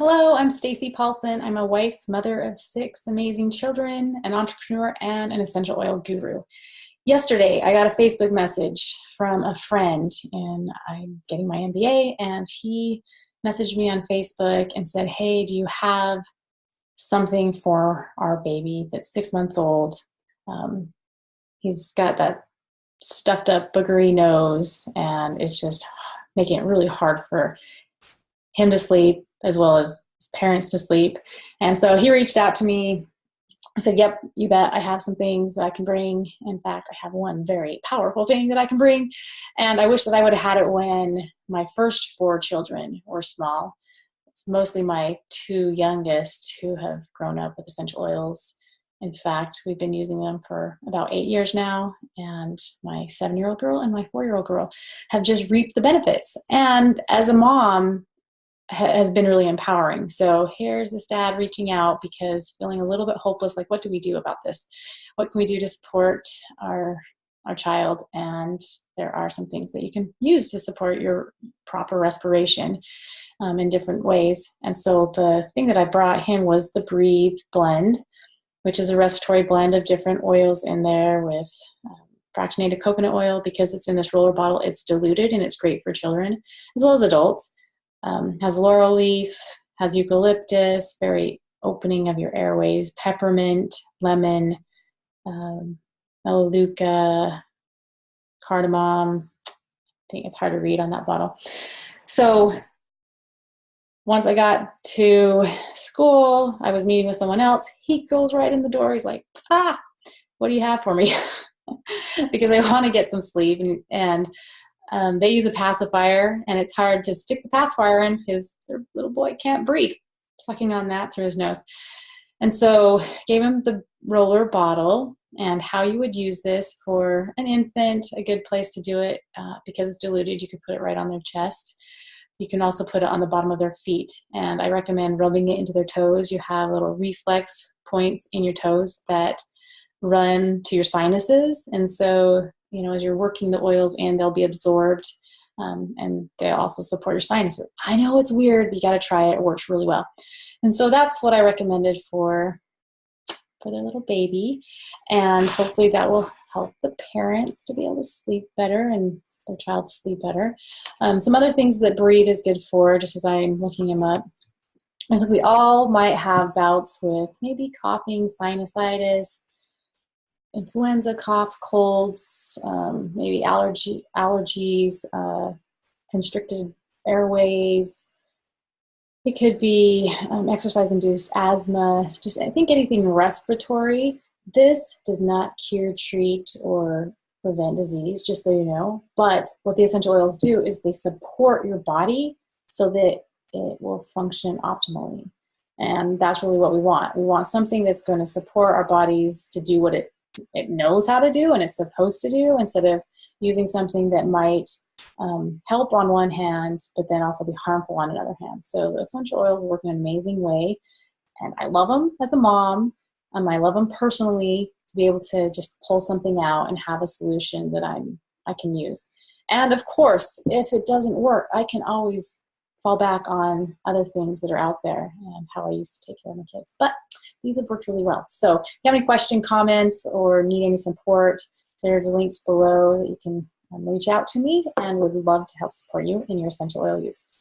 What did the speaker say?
Hello, I'm Stacy Paulson. I'm a wife, mother of 6 amazing children, an entrepreneur, and an essential oil guru. Yesterday, I got a Facebook message from a friend, and I'm getting my MBA, and he messaged me on Facebook and said, "Hey, do you have something for our baby that's 6 months old? Um, he's got that stuffed up, boogery nose, and it's just making it really hard for him to sleep as well as his parents to sleep." And so he reached out to me. I said, "Yep, you bet. I have some things that I can bring. In fact, I have one very powerful thing that I can bring." And I wish that I would have had it when my first 4 children were small. It's mostly my 2 youngest who have grown up with essential oils. In fact, we've been using them for about 8 years now, and my 7-year-old girl and my 4-year-old girl have just reaped the benefits. And as a mom, has been really empowering. So here's this dad reaching out because feeling a little bit hopeless, like, what do we do about this? What can we do to support our child? And there are some things that you can use to support your proper respiration in different ways. And so the thing that I brought him was the Breathe blend, which is a respiratory blend of different oils in there with fractionated coconut oil. Because it's in this roller bottle, it's diluted and it's great for children as well as adults. Has laurel leaf, has eucalyptus, very opening of your airways, peppermint, lemon, melaleuca, cardamom. I think it's hard to read on that bottle. So once I got to school, I was meeting with someone else. He goes right in the door. He's like, "What do you have for me?" Because I want to get some sleep. And they use a pacifier, and it's hard to stick the pacifier in because their little boy can't breathe, sucking on that through his nose. And so gave him the roller bottle and how you would use this for an infant. A good place to do it, because it's diluted, you can put it right on their chest. You can also put it on the bottom of their feet, and I recommend rubbing it into their toes. You have little reflex points in your toes that run to your sinuses, and so as you're working the oils in, they'll be absorbed, and they also support your sinuses. I know it's weird, but you got to try it. It works really well. And so that's what I recommended for their little baby, and hopefully that will help the parents to be able to sleep better and their child to sleep better. Some other things that Breathe is good for, just as I'm looking them up, because we all might have bouts with maybe coughing, sinusitis, influenza, coughs, colds, maybe allergies, constricted airways. It could be exercise-induced asthma. Just, I think, anything respiratory. This does not cure, treat, or prevent disease, just so you know. But what the essential oils do is they support your body so that it will function optimally. And that's really what we want. We want something that's going to support our bodies to do what it knows how to do and it's supposed to do, instead of using something that might help on one hand but then also be harmful on another hand. So the essential oils work in an amazing way, and I love them as a mom. I love them personally, to be able to just pull something out and have a solution that I can use. And of course, if it doesn't work, I can always fall back on other things that are out there and how I used to take care of my kids. But these have worked really well. So if you have any question, comments, or need any support, there's links below that you can reach out to me, and would love to help support you in your essential oil use.